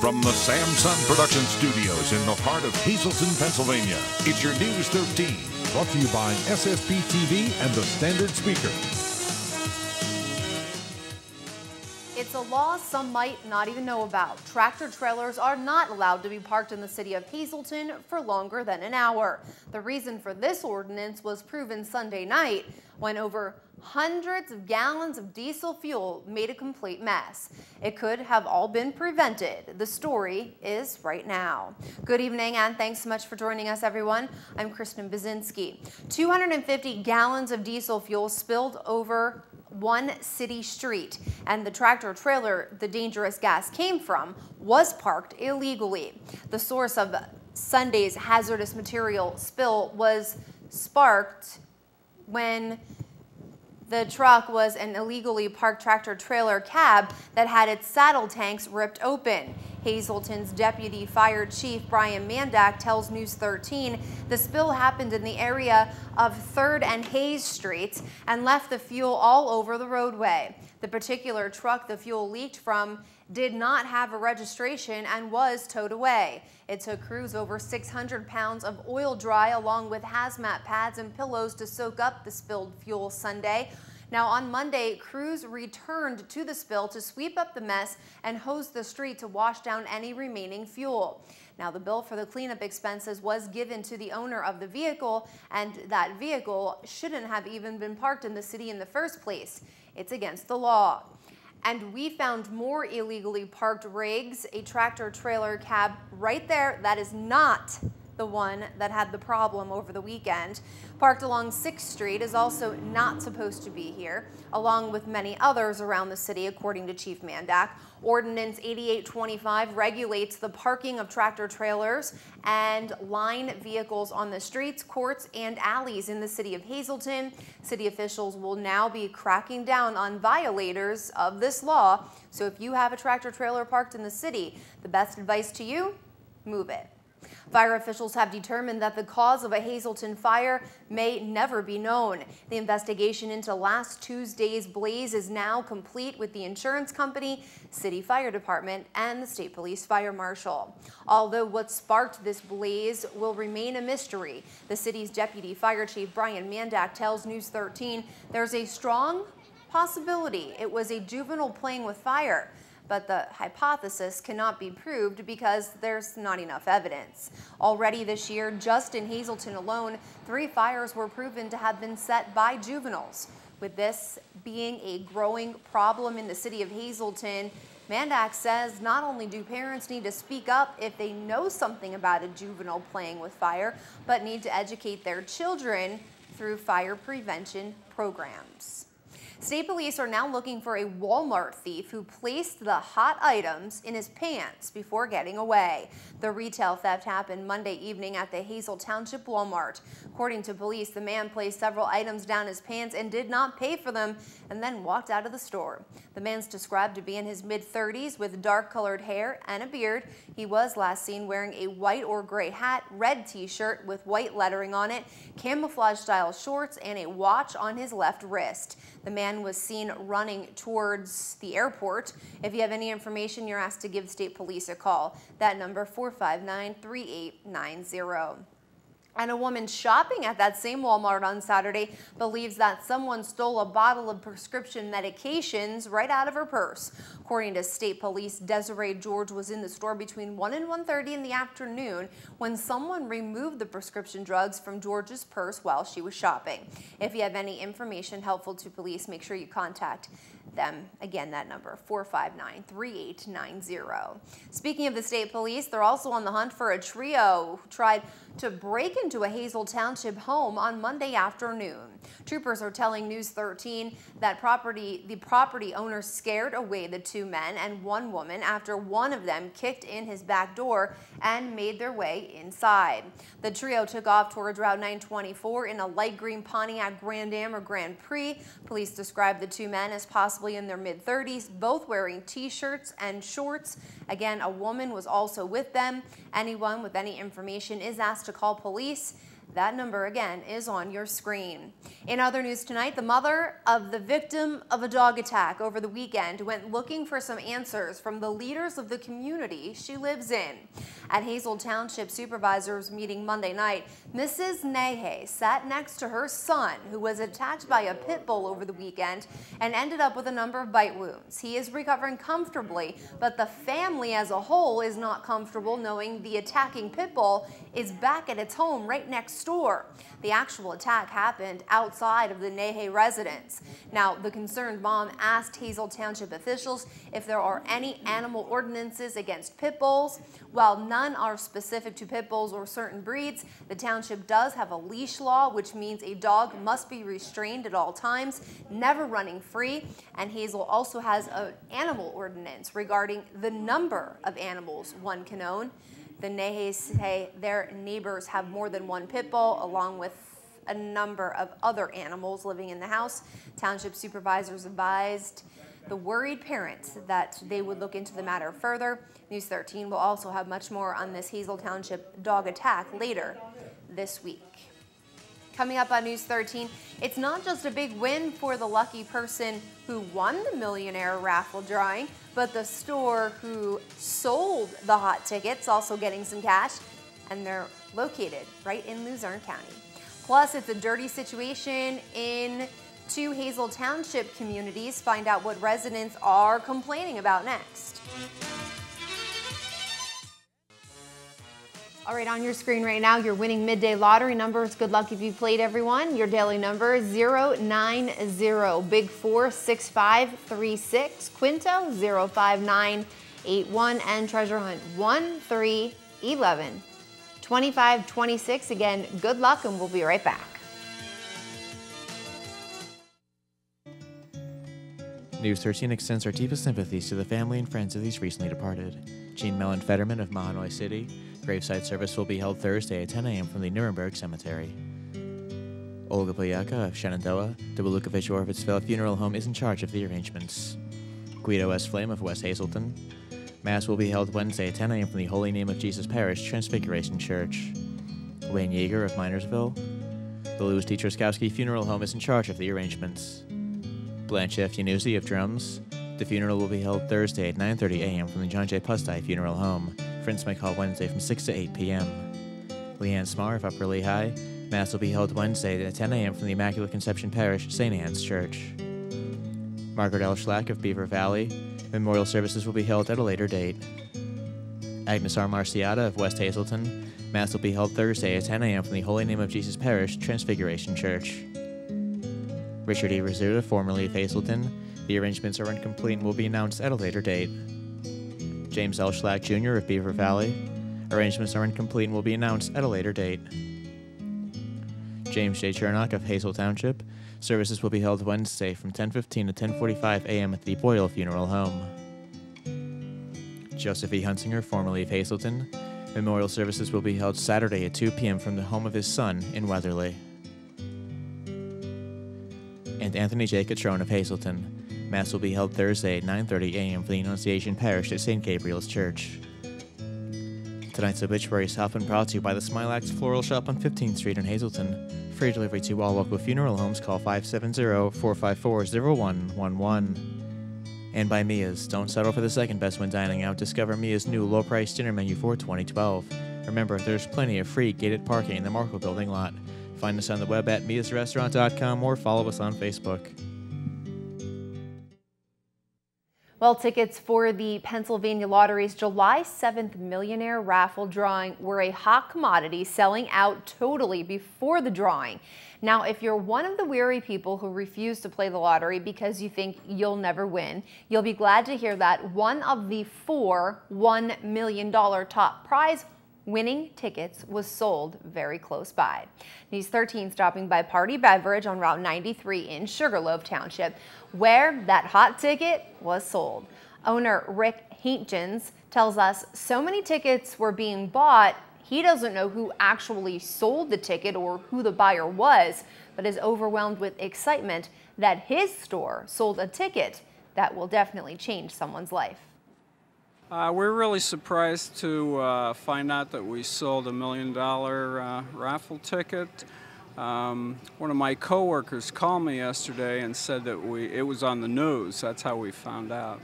From the Samson Production Studios in the heart of Hazleton, Pennsylvania, it's your News 13. Brought to you by SSP TV and the Standard Speaker. It's a law some might not even know about. Tractor trailers are not allowed to be parked in the city of Hazleton for longer than an hour. The reason for this ordinance was proven Sunday night when over hundreds of gallons of diesel fuel made a complete mess. It could have all been prevented. The story is right now. Good evening and thanks so much for joining us, everyone. I'm Kristen Bazinski. 250 gallons of diesel fuel spilled over one city street, and the tractor trailer the dangerous gas came from was parked illegally. The source of Sunday's hazardous material spill was sparked when the truck was an illegally parked tractor trailer cab that had its saddle tanks ripped open. Hazleton's Deputy Fire Chief Brian Mandak tells News 13 the spill happened in the area of 3rd and Hayes Streets and left the fuel all over the roadway. The particular truck the fuel leaked from did not have a registration and was towed away. It took crews over 600 pounds of oil dry along with hazmat pads and pillows to soak up the spilled fuel Sunday. Now on Monday, crews returned to the spill to sweep up the mess and hose the street to wash down any remaining fuel. Now the bill for the cleanup expenses was given to the owner of the vehicle, and that vehicle shouldn't have even been parked in the city in the first place. It's against the law. And we found more illegally parked rigs, a tractor trailer cab right there. That is not the one that had the problem over the weekend. Parked along 6th Street is also not supposed to be here, along with many others around the city, according to Chief Mandak. Ordinance 8825 regulates the parking of tractor trailers and line vehicles on the streets, courts, and alleys in the city of Hazleton. City officials will now be cracking down on violators of this law. So if you have a tractor trailer parked in the city, the best advice to you, move it. Fire officials have determined that the cause of a Hazleton fire may never be known. The investigation into last Tuesday's blaze is now complete with the insurance company, city fire department, and the state police fire marshal. Although what sparked this blaze will remain a mystery, the city's deputy fire chief Brian Mandak tells News 13 there's a strong possibility it was a juvenile playing with fire. But the hypothesis cannot be proved because there's not enough evidence. Already this year, just in Hazleton alone, 3 fires were proven to have been set by juveniles. With this being a growing problem in the city of Hazleton, Mandak says not only do parents need to speak up if they know something about a juvenile playing with fire, but need to educate their children through fire prevention programs. State police are now looking for a Walmart thief who placed the hot items in his pants before getting away. The retail theft happened Monday evening at the Hazle Township Walmart. According to police, the man placed several items down his pants and did not pay for them and then walked out of the store. The man's described to be in his mid-30s with dark-colored hair and a beard. He was last seen wearing a white or gray hat, red t-shirt with white lettering on it, camouflage-style shorts, and a watch on his left wrist. The man was seen running towards the airport. If you have any information, you're asked to give state police a call. That number 459-3890. And a woman shopping at that same Walmart on Saturday believes that someone stole a bottle of prescription medications right out of her purse. According to state police, Desiree George was in the store between 1 and 1:30 in the afternoon when someone removed the prescription drugs from George's purse while she was shopping. If you have any information helpful to police, make sure you contact them. Again, that number 459-3890. Speaking of the state police, they're also on the hunt for a trio who tried to break into a Hazle Township home on Monday afternoon. Troopers are telling News 13 that the property owner scared away the 2 men and 1 woman after one of them kicked in his back door and made their way inside. The trio took off towards Route 924 in a light green Pontiac Grand Am or Grand Prix. Police described the 2 men as possibly in their mid-30s, both wearing t-shirts and shorts. Again, a woman was also with them. Anyone with any information is asked to call police. That number again is on your screen. In other news tonight, the mother of the victim of a dog attack over the weekend went looking for some answers from the leaders of the community she lives in. At Hazle Township supervisors meeting Monday night, Mrs. Nahe sat next to her son, who was attacked by a pit bull over the weekend and ended up with a number of bite wounds. He is recovering comfortably, but the family as a whole is not comfortable knowing the attacking pit bull is back at its home right next door. The actual attack happened outside of the Nahe residence. Now, the concerned mom asked Hazle Township officials if there are any animal ordinances against pit bulls. While none are specific to pit bulls or certain breeds, the township does have a leash law, which means a dog must be restrained at all times, never running free. And Hazle also has an animal ordinance regarding the number of animals one can own. The Nahes say their neighbors have more than one pit bull, along with a number of other animals living in the house. Township supervisors advised the worried parents that they would look into the matter further. News 13 will also have much more on this Hazle Township dog attack later this week. Coming up on News 13, it's not just a big win for the lucky person who won the millionaire raffle drawing, but the store who sold the hot tickets also getting some cash, and they're located right in Luzerne County. Plus, it's a dirty situation in two Hazle Township communities. Find out what residents are complaining about next. All right, on your screen right now, your winning midday lottery numbers. Good luck if you played, everyone. Your daily number is 090, Big 4 6536, Quinto 05981, and Treasure Hunt 1311 2526. Again, good luck, and we'll be right back. News 13 extends our deepest sympathies to the family and friends of these recently departed. Jean Mellon Fetterman of Mahanoy City. Graveside service will be held Thursday at 10 a.m. from the Nuremberg Cemetery. Olga Boyaka of Shenandoah, the Belukovich Orvitsville Funeral Home is in charge of the arrangements. Guido S. Flame of West Hazleton. Mass will be held Wednesday at 10 a.m. from the Holy Name of Jesus Parish Transfiguration Church. Wayne Yeager of Minersville. The Louis D. Truskowski Funeral Home is in charge of the arrangements. Blanche F. Yanuzzi of Drums. The funeral will be held Thursday at 9:30 a.m. from the John J. Pustai Funeral Home. Friends may call Wednesday from 6 to 8 p.m. Leanne Smarr of Upper Lehigh. Mass will be held Wednesday at 10 a.m. from the Immaculate Conception Parish St. Anne's Church. Margaret L. Schlack of Beaver Valley. Memorial services will be held at a later date. Agnes R. Marciata of West Hazleton. Mass will be held Thursday at 10 a.m. from the Holy Name of Jesus Parish Transfiguration Church. Richard E. Rizzuta, formerly of Hazleton. The arrangements are incomplete and will be announced at a later date. James L. Schlack Jr. of Beaver Valley. Arrangements are incomplete and will be announced at a later date. James J. Chernock of Hazle Township. Services will be held Wednesday from 10:15 to 10:45 a.m. at the Boyle Funeral Home. Joseph E. Hunsinger, formerly of Hazleton. Memorial services will be held Saturday at 2 p.m. from the home of his son in Weatherly. And Anthony J. Catrone of Hazleton. Mass will be held Thursday at 9:30 a.m. for the Annunciation Parish at St. Gabriel's Church. Tonight's obituary is often brought to you by the Smilax Floral Shop on 15th Street in Hazleton. Free delivery to all local funeral homes. Call 570-454-0111. And by Mia's. Don't settle for the second best when dining out. Discover Mia's new low-price dinner menu for 2012. Remember, there's plenty of free gated parking in the Marco Building lot. Find us on the web at miasrestaurant.com or follow us on Facebook. Well, tickets for the Pennsylvania Lottery's July 7th Millionaire Raffle drawing were a hot commodity, selling out totally before the drawing. Now, if you're one of the weary people who refuse to play the lottery because you think you'll never win, you'll be glad to hear that one of the 4 $1 million top prize winning tickets was sold very close by. News 13 stopping by Party Beverage on Route 93 in Sugarloaf Township, where that hot ticket was sold. Owner Rick Haintgens tells us so many tickets were being bought, he doesn't know who actually sold the ticket or who the buyer was, but is overwhelmed with excitement that his store sold a ticket that will definitely change someone's life. We're really surprised to find out that we sold a $1 million raffle ticket. One of my coworkers called me yesterday and said that it was on the news. That's how we found out.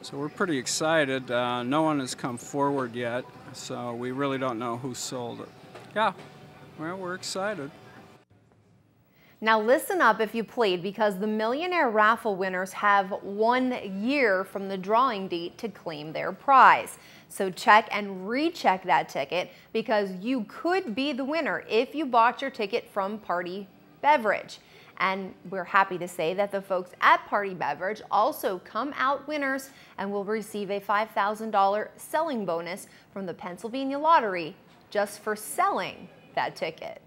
So we're pretty excited. No one has come forward yet, so we really don't know who sold it. Yeah, well, we're excited. Now listen up if you played, because the Millionaire Raffle winners have 1 year from the drawing date to claim their prize. So check and recheck that ticket, because you could be the winner if you bought your ticket from Party Beverage. And we're happy to say that the folks at Party Beverage also come out winners and will receive a $5,000 selling bonus from the Pennsylvania Lottery just for selling that ticket.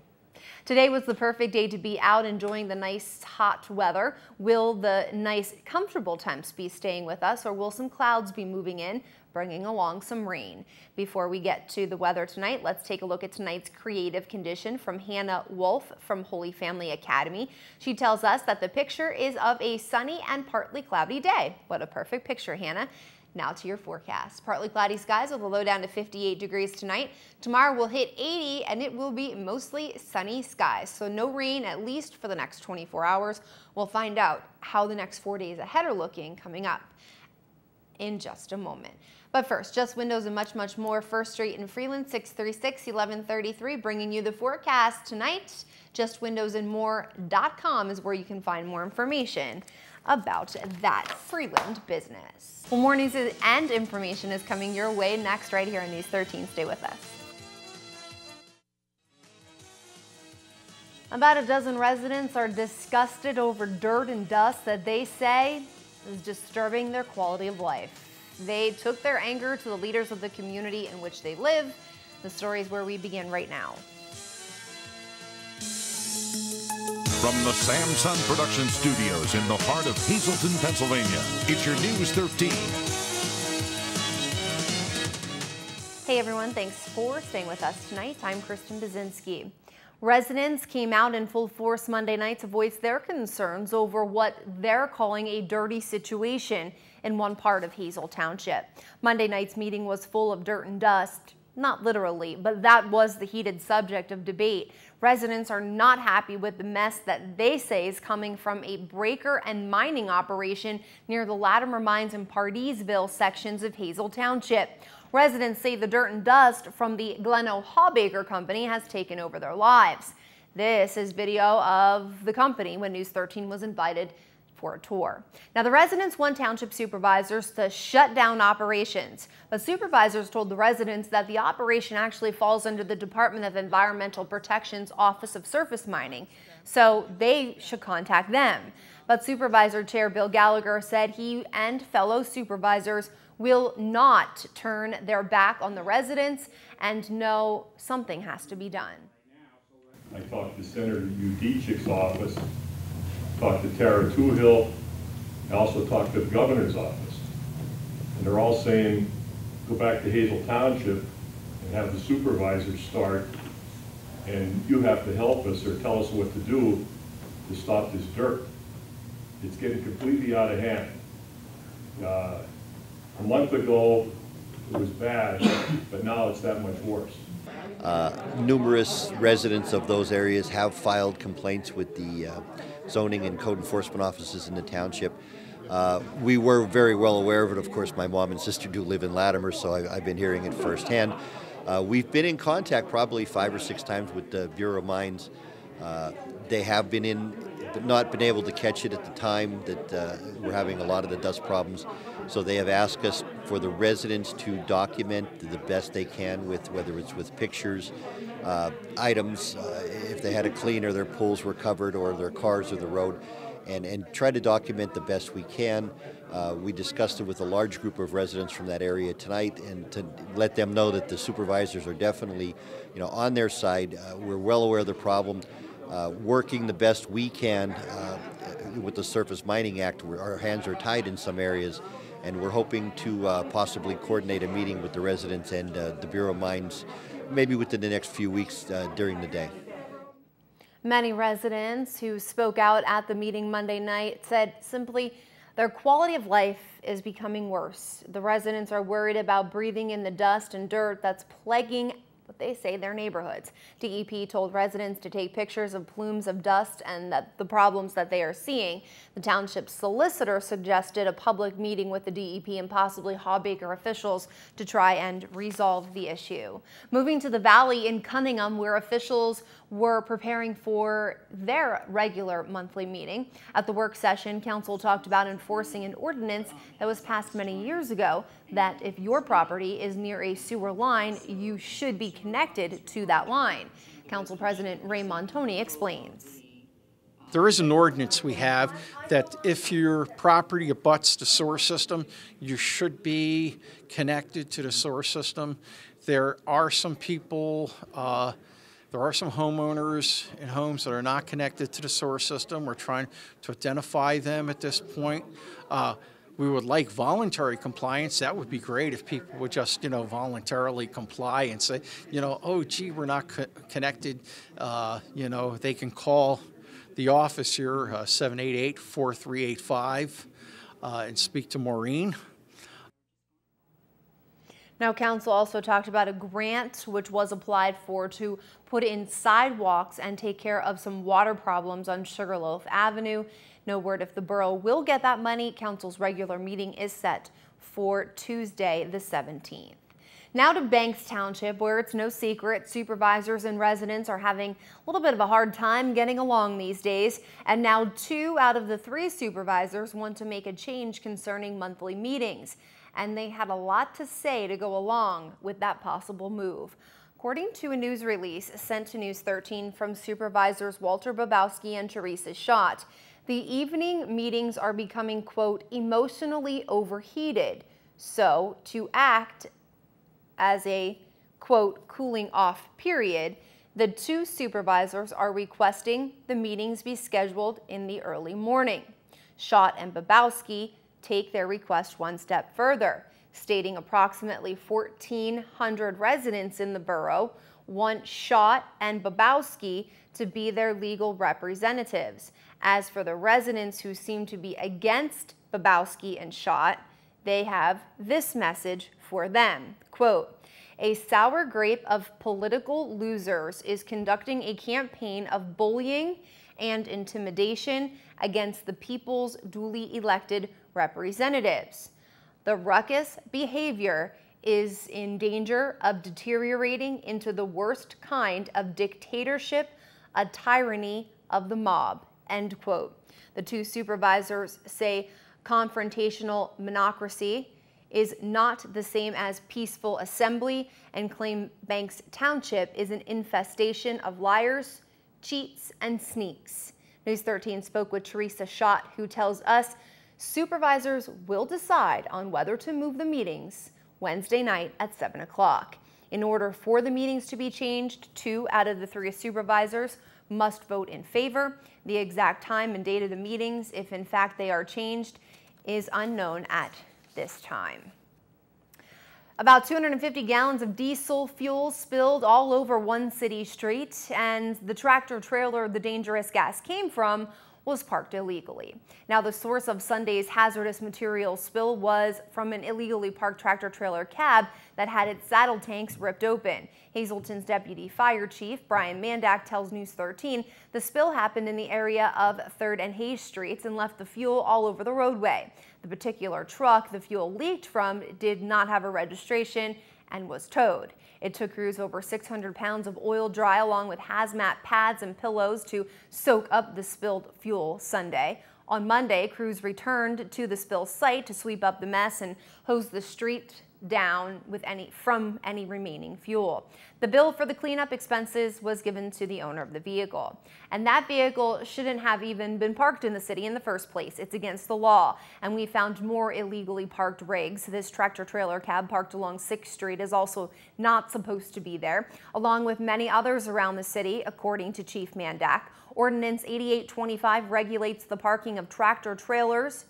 Today was the perfect day to be out enjoying the nice hot weather. Will the nice comfortable temps be staying with us, or will some clouds be moving in, bringing along some rain? Before we get to the weather tonight, let's take a look at tonight's creative condition from Hannah Wolf from Holy Family Academy. She tells us that the picture is of a sunny and partly cloudy day. What a perfect picture, Hannah. Now to your forecast. Partly cloudy skies with a low down to 58 degrees tonight. Tomorrow will hit 80 and it will be mostly sunny skies. So no rain, at least for the next 24 hours. We'll find out how the next 4 days ahead are looking coming up in just a moment. But first, Just Windows and much, much more. First Street in Freeland, 636-1133, bringing you the forecast tonight. JustWindowsandMore.com is where you can find more information about that Freeland business. Well, more news and information is coming your way next right here on News 13. Stay with us. About a dozen residents are disgusted over dirt and dust that they say is disturbing their quality of life. They took their anger to the leaders of the community in which they live. The story is where we begin right now. From the Samson Production Studios in the heart of Hazleton, Pennsylvania, it's your News 13. Hey everyone, thanks for staying with us tonight. I'm Kristen Bazinski. Residents came out in full force Monday night to voice their concerns over what they're calling a dirty situation in one part of Hazle Township. Monday night's meeting was full of dirt and dust. Not literally, but that was the heated subject of debate. Residents are not happy with the mess that they say is coming from a breaker and mining operation near the Latimer Mines and Pardysville sections of Hazle Township. Residents say the dirt and dust from the Gleno Hawbaker Company has taken over their lives. This is video of the company when News 13 was invited for a tour. Now, the residents want township supervisors to shut down operations, but supervisors told the residents that the operation actually falls under the Department of Environmental Protection's Office of Surface Mining, so they should contact them. But Supervisor Chair Bill Gallagher said he and fellow supervisors will not turn their back on the residents and know something has to be done. I talked to Senator Udicic's office, talked to Tara Toohill, I also talked to the governor's office. And they're all saying, go back to Hazle Township and have the supervisors start, and you have to help us or tell us what to do to stop this dirt. It's getting completely out of hand. A month ago, it was bad, but now it's that much worse. Numerous residents of those areas have filed complaints with the zoning and code enforcement offices in the township. We were very well aware of it. Of course, my mom and sister do live in Latimer, so I've been hearing it firsthand. We've been in contact probably 5 or 6 times with the Bureau of Mines. They have been in, but not been able to catch it at the time that we're having a lot of the dust problems. So they have asked us for the residents to document the best they can with, whether it's with pictures, items, if they had a cleaner, their pools were covered, or their cars or the road, and try to document the best we can. We discussed it with a large group of residents from that area tonight, and to let them know that the supervisors are definitely, on their side. We're well aware of the problem. Working the best we can with the Surface Mining Act. Our hands are tied in some areas, and we're hoping to possibly coordinate a meeting with the residents and the Bureau of Mines, maybe within the next few weeks during the day. Many residents who spoke out at the meeting Monday night said simply Their quality of life is becoming worse. The residents are worried about breathing in the dust and dirt that's plaguing what they say their neighborhoods. DEP told residents to take pictures of plumes of dust and the problems that they are seeing. The township solicitor suggested a public meeting with the DEP and possibly Hawbaker officials to try and resolve the issue. Moving to the valley in Cunningham, where officials were preparing for their regular monthly meeting. At the work session, council talked about enforcing an ordinance that was passed many years ago that if your property is near a sewer line, you should be connected to that line. Council President Ray Montoni explains. There is an ordinance we have that if your property abuts the sewer system, you should be connected to the sewer system. There are some people, there are some homeowners in homes that are not connected to the sewer system. We're trying to identify them at this point. We would like voluntary compliance. That would be great if people would just, voluntarily comply and say, oh, gee, we're not connected. They can call the office here, 788-4385, and speak to Maureen. Now, council also talked about a grant which was applied for to put in sidewalks and take care of some water problems on Sugarloaf Avenue. No word if the borough will get that money. Council's regular meeting is set for Tuesday, the 17th. Now to Banks Township, where it's no secret supervisors and residents are having a little bit of a hard time getting along these days. And now 2 out of the 3 supervisors want to make a change concerning monthly meetings. And they had a lot to say to go along with that possible move. According to a news release sent to News 13 from Supervisors Walter Babowski and Teresa Schott, the evening meetings are becoming, quote, emotionally overheated. So to act as a, quote, cooling off period, the 2 supervisors are requesting the meetings be scheduled in the early morning. Schott and Babowski take their request one step further, stating approximately 1,400 residents in the borough want Schott and Babowski to be their legal representatives. As for the residents who seem to be against Babowski and Schott, they have this message for them. Quote, a sour grape of political losers is conducting a campaign of bullying and intimidation against the people's duly elected representatives. The ruckus behavior is in danger of deteriorating into the worst kind of dictatorship, a tyranny of the mob, end quote. The 2 supervisors say confrontational monocracy is not the same as peaceful assembly and claim Banks Township is an infestation of liars, cheats, and sneaks. News 13 spoke with Teresa Schott, who tells us supervisors will decide on whether to move the meetings Wednesday night at 7 o'clock. In order for the meetings to be changed, 2 out of the 3 supervisors must vote in favor. The exact time and date of the meetings, if in fact they are changed, is unknown at this time. About 250 gallons of diesel fuel spilled all over one city street, and the tractor trailer the dangerous gas came from was parked illegally. Now, the source of Sunday's hazardous materials spill was from an illegally parked tractor trailer cab that had its saddle tanks ripped open. Hazleton's Deputy Fire Chief Brian Mandak tells News 13 the spill happened in the area of 3rd and Hayes Streets and left the fuel all over the roadway. The particular truck the fuel leaked from did not have a registration and was towed. It took crews over 600 pounds of oil dry along with hazmat pads and pillows to soak up the spilled fuel Sunday. On Monday, crews returned to the spill site to sweep up the mess and hose the street down with from any remaining fuel. The bill for the cleanup expenses was given to the owner of the vehicle. And that vehicle shouldn't have even been parked in the city in the first place. It's against the law. And we found more illegally parked rigs. This tractor trailer cab parked along 6th Street is also not supposed to be there, along with many others around the city, according to Chief Mandak. Ordinance 8825 regulates the parking of tractor trailers,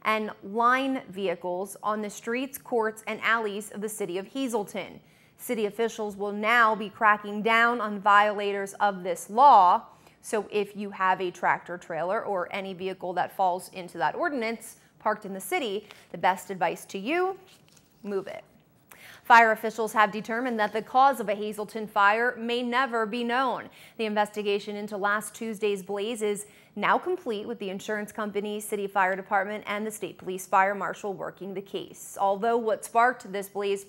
and line vehicles on the streets, courts, and alleys of the city of Hazleton. City officials will now be cracking down on violators of this law. So if you have a tractor trailer or any vehicle that falls into that ordinance parked in the city, the best advice to you, move it. Fire officials have determined that the cause of a Hazleton fire may never be known. The investigation into last Tuesday's blaze is now complete, with the insurance company, city fire department, and the state police fire marshal working the case. Although what sparked this blaze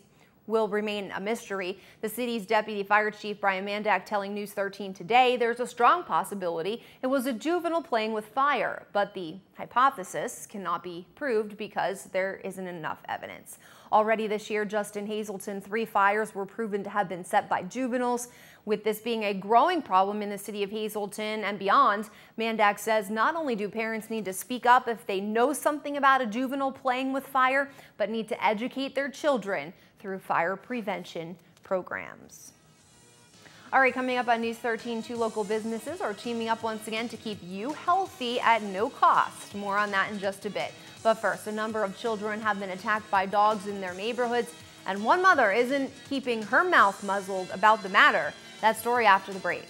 will remain a mystery, the city's deputy fire chief Brian Mandak telling News 13 today there's a strong possibility it was a juvenile playing with fire, but the hypothesis cannot be proved because there isn't enough evidence. Already this year, just in Hazleton, 3 fires were proven to have been set by juveniles. With this being a growing problem in the city of Hazleton and beyond, Mandak says not only do parents need to speak up if they know something about a juvenile playing with fire, but need to educate their children through fire prevention programs. All right, coming up on News 13, 2 local businesses are teaming up once again to keep you healthy at no cost. More on that in just a bit. But first, a number of children have been attacked by dogs in their neighborhoods, and one mother isn't keeping her mouth muzzled about the matter. That story after the break.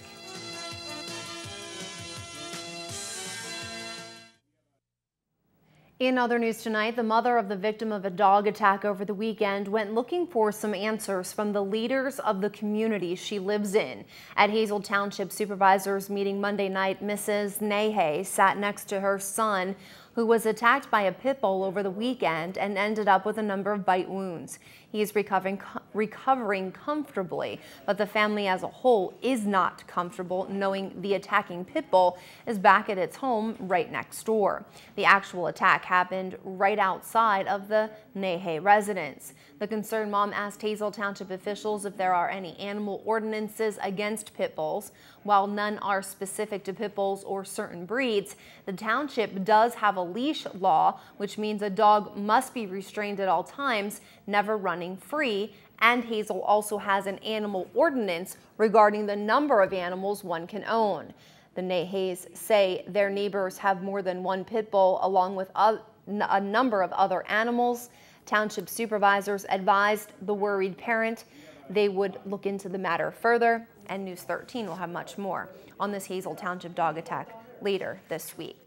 In other news tonight, the mother of the victim of a dog attack over the weekend went looking for some answers from the leaders of the community she lives in. At Hazle Township supervisors meeting Monday night, Mrs. Nahe sat next to her son, who was attacked by a pit bull over the weekend and ended up with a number of bite wounds. He is recovering comfortably, but the family as a whole is not comfortable knowing the attacking pit bull is back at its home right next door. The actual attack happened right outside of the Nahe residence. The concerned mom asked Hazle Township officials if there are any animal ordinances against pit bulls. While none are specific to pit bulls or certain breeds, the township does have a leash law, which means a dog must be restrained at all times, never running free, and Hazle also has an animal ordinance regarding the number of animals one can own. The Nahes say their neighbors have more than 1 pit bull along with a number of other animals. Township supervisors advised the worried parent they would look into the matter further, and News 13 will have much more on this Hazle Township dog attack later this week.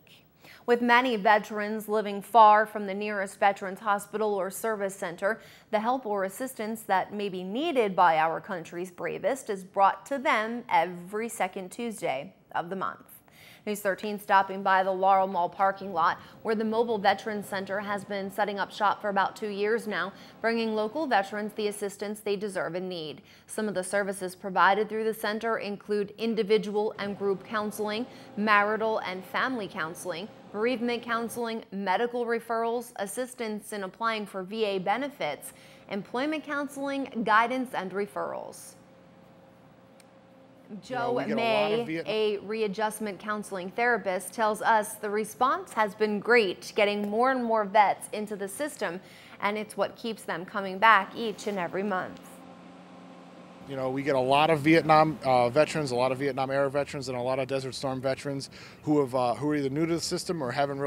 With many veterans living far from the nearest veterans hospital or service center, the help or assistance that may be needed by our country's bravest is brought to them every second Tuesday of the month. News 13 stopping by the Laurel Mall parking lot, where the Mobile Veterans Center has been setting up shop for about 2 years now, bringing local veterans the assistance they deserve and need. Some of the services provided through the center include individual and group counseling, marital and family counseling, bereavement counseling, medical referrals, assistance in applying for VA benefits, employment counseling, guidance, and referrals. Joe May, a readjustment counseling therapist, tells us the response has been great, getting more and more vets into the system, and it's what keeps them coming back each and every month. You know, we get a lot of Vietnam veterans, a lot of Vietnam era veterans, and a lot of Desert Storm veterans who are either new to the system or haven't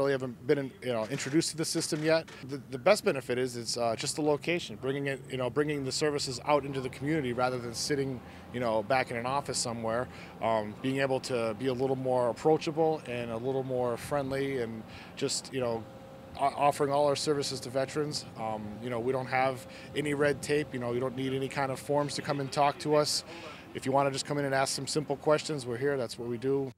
been introduced to the system yet. The best benefit is it's just the location, bringing the services out into the community rather than sitting, back in an office somewhere. Being able to be a little more approachable and a little more friendly, and just offering all our services to veterans. We don't have any red tape. You don't need any kind of forms to come and talk to us. If you want to just come in and ask some simple questions, we're here. That's what we do.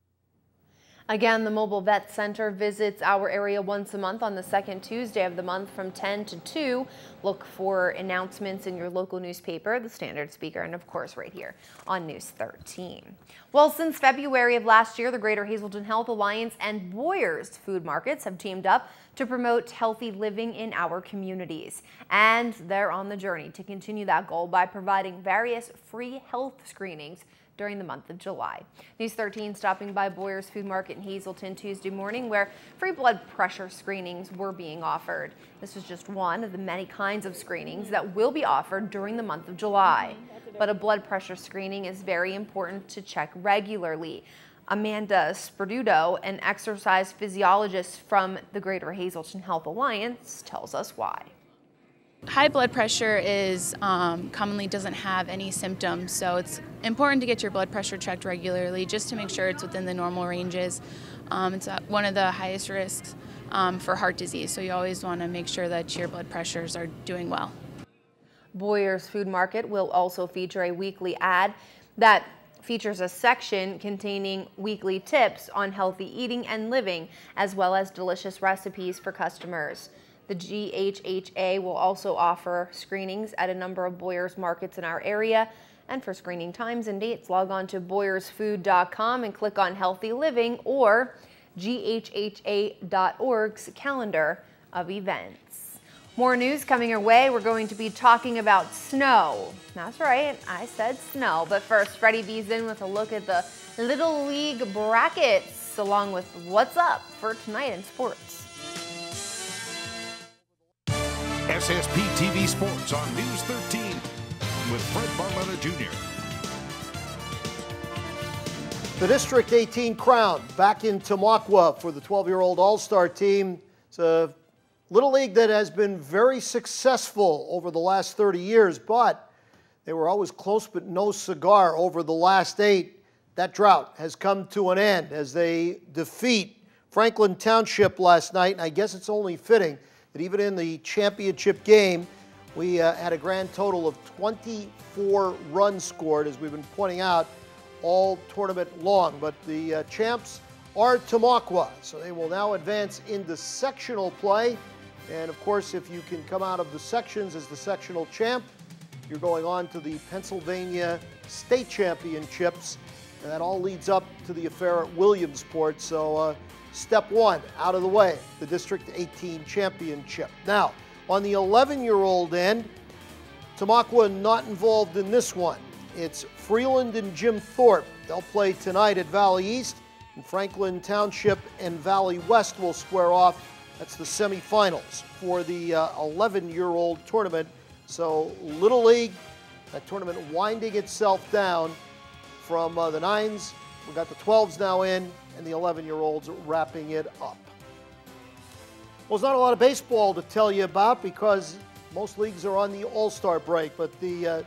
Again, the Mobile Vet Center visits our area once a month on the second Tuesday of the month from 10 to 2. Look for announcements in your local newspaper, the Standard Speaker, and of course right here on News 13. Well, since February of last year, the Greater Hazleton Health Alliance and Boyers Food Markets have teamed up to promote healthy living in our communities. And they're on the journey to continue that goal by providing various free health screenings during the month of July. News 13 stopping by Boyers Food Market in Hazleton Tuesday morning, where free blood pressure screenings were being offered. This was just one of the many kinds of screenings that will be offered during the month of July. But a blood pressure screening is very important to check regularly. Amanda Sperduto, an exercise physiologist from the Greater Hazleton Health Alliance, tells us why. High blood pressure is commonly doesn't have any symptoms, so it's important to get your blood pressure checked regularly just to make sure it's within the normal ranges. It's one of the highest risks for heart disease, so you always want to make sure that your blood pressures are doing well. Boyer's Food Market will also feature a weekly ad that features a section containing weekly tips on healthy eating and living, as well as delicious recipes for customers. The GHHA will also offer screenings at a number of Boyer's markets in our area. And for screening times and dates, log on to boyersfood.com and click on Healthy Living or GHHA.org's calendar of events. More news coming your way. We're going to be talking about snow. That's right, I said snow. But first, Freddie B's in with a look at the Little League brackets, along with what's up for tonight in sports. SSP TV Sports on News 13 with Fred Barletta Jr. The District 18 crown back in Tamaqua for the 12-year-old All-Star team. It's a Little League that has been very successful over the last 30 years, but they were always close but no cigar over the last 8. That drought has come to an end as they defeat Franklin Township last night, and I guess it's only fitting that even in the championship game, we had a grand total of 24 runs scored, as we've been pointing out, all tournament long. But the champs are Tamaqua, so they will now advance into sectional play. And of course, if you can come out of the sections as the sectional champ, you're going on to the Pennsylvania State Championships. And that all leads up to the affair at Williamsport. So step one out of the way, the District 18 Championship. Now, on the 11-year-old end, Tamaqua not involved in this one. It's Freeland and Jim Thorpe. They'll play tonight at Valley East, and Franklin Township and Valley West will square off. That's the semifinals for the 11-year-old tournament. So Little League, that tournament winding itself down from the 9s. We've got the 12s now in, and the 11-year-olds wrapping it up. Well, there's not a lot of baseball to tell you about because most leagues are on the All-Star break, but the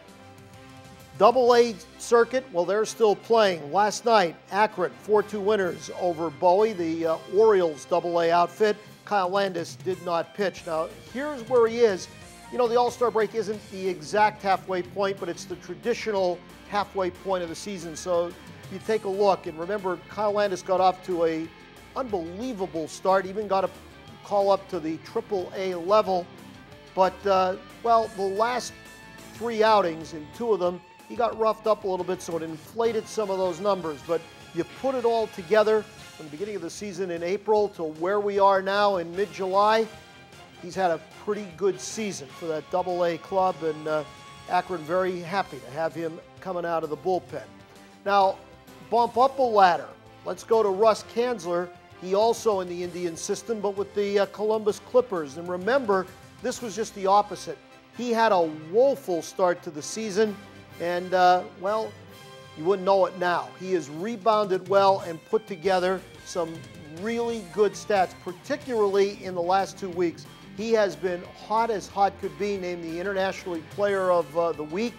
Double-A circuit, well, they're still playing. Last night, Akron, 4-2 winners over Bowie, the Orioles Double-A outfit. Kyle Landis did not pitch. Now, here's where he is. You know, the All-Star break isn't the exact halfway point, but it's the traditional halfway point of the season. So you take a look, and remember, Kyle Landis got off to a unbelievable start, even got a call up to the Triple-A level. But, well, the last 3 outings, in 2 of them, he got roughed up a little bit, so it inflated some of those numbers. But you put it all together from the beginning of the season in April to where we are now in mid-July, he's had a pretty good season for that Double-A club, and Akron very happy to have him coming out of the bullpen. Now, bump up a ladder. Let's go to Russ Kanzler. He also in the Indian system, but with the Columbus Clippers. And remember, this was just the opposite. He had a woeful start to the season, and, well, you wouldn't know it now. He has rebounded well and put together some really good stats, particularly in the last 2 weeks. He has been hot as hot could be, named the International Player of the Week,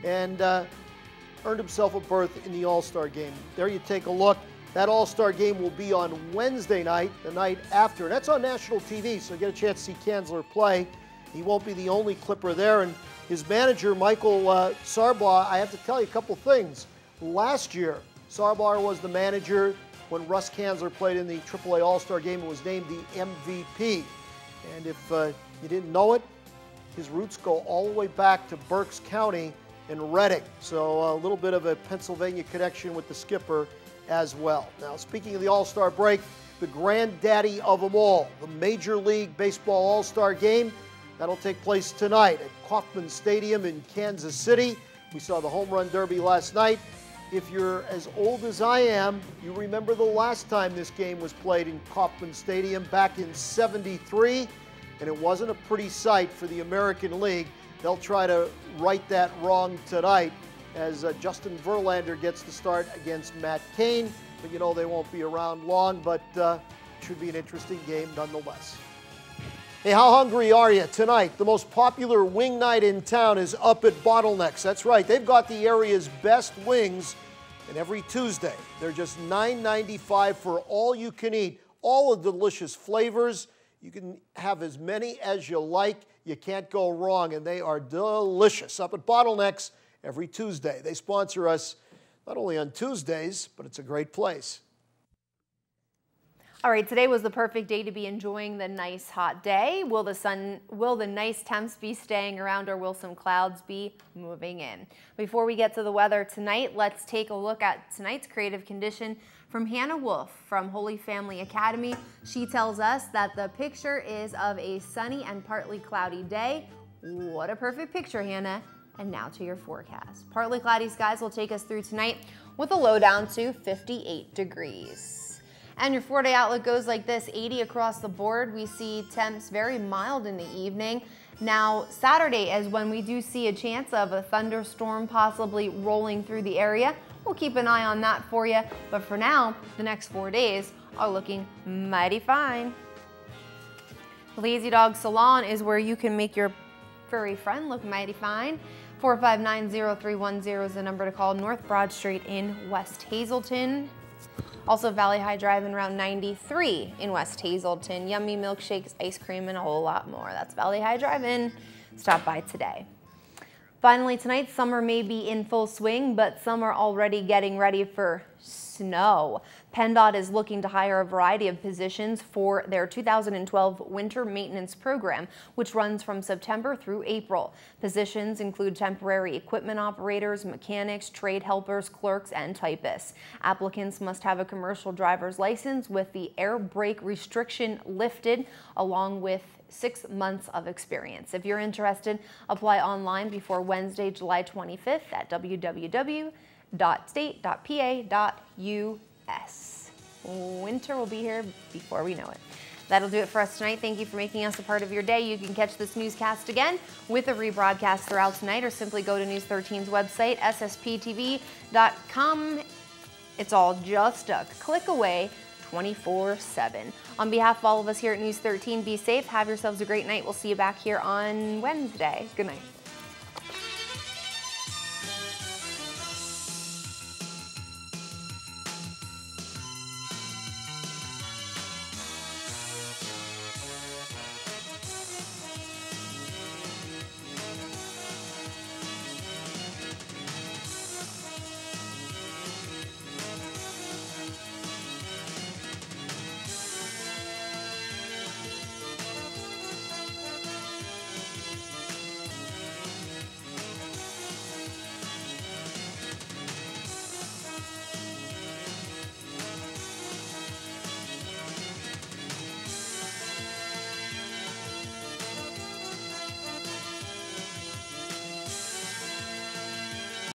and earned himself a berth in the All-Star game. There you take a look. That All-Star game will be on Wednesday night, the night after. And that's on national TV, so you get a chance to see Kanzler play. He won't be the only Clipper there. And his manager, Michael Sarbaugh, I have to tell you a couple things. Last year, Sarbaugh was the manager when Russ Kanzler played in the AAA All-Star game and was named the MVP. And if you didn't know it, his roots go all the way back to Berks County in Reading. So a little bit of a Pennsylvania connection with the skipper as well. Now, speaking of the All-Star break, the granddaddy of them all, the Major League Baseball All-Star game, that'll take place tonight at Kauffman Stadium in Kansas City. We saw the Home Run Derby last night. If you're as old as I am, you remember the last time this game was played in Kauffman Stadium back in '73, and it wasn't a pretty sight for the American League. They'll try to right that wrong tonight as Justin Verlander gets the start against Matt Cain. But you know they won't be around long, but it should be an interesting game nonetheless. Hey, how hungry are you tonight? The most popular wing night in town is up at Bottlenecks. That's right, they've got the area's best wings, and every Tuesday they're just $9.95 for all you can eat. All the delicious flavors. You can have as many as you like. You can't go wrong, and they are delicious. Up at Bottlenecks every Tuesday. They sponsor us not only on Tuesdays, but it's a great place. All right, today was the perfect day to be enjoying the nice hot day. Will the nice temps be staying around, or will some clouds be moving in? Before we get to the weather tonight, let's take a look at tonight's creative condition from Hannah Wolf from Holy Family Academy. She tells us that the picture is of a sunny and partly cloudy day. What a perfect picture, Hannah. And now to your forecast. Partly cloudy skies will take us through tonight with a low down to 58 degrees. And your 4-day outlook goes like this: 80 across the board. We see temps very mild in the evening. Now, Saturday is when we do see a chance of a thunderstorm possibly rolling through the area. We'll keep an eye on that for you. But for now, the next 4 days are looking mighty fine. Lazy Dog Salon is where you can make your furry friend look mighty fine. 459-0310 is the number to call, North Broad Street in West Hazleton. Also Valley High Drive and Route 93 in West Hazleton. Yummy milkshakes, ice cream, and a whole lot more. That's Valley High Drive in. Stop by today. Finally tonight, summer may be in full swing, but some are already getting ready for snow. PennDOT is looking to hire a variety of positions for their 2012 winter maintenance program, which runs from September through April. Positions include temporary equipment operators, mechanics, trade helpers, clerks, and typists. Applicants must have a commercial driver's license with the air brake restriction lifted, along with 6 months of experience. If you're interested, apply online before Wednesday, July 25th at www.state.pa.us. Winter will be here before we know it. That'll do it for us tonight. Thank you for making us a part of your day. You can catch this newscast again with a rebroadcast throughout tonight, or simply go to News 13's website, ssptv.com. It's all just a click away, 24/7. On behalf of all of us here at News 13, be safe, have yourselves a great night. We'll see you back here on Wednesday. Good night.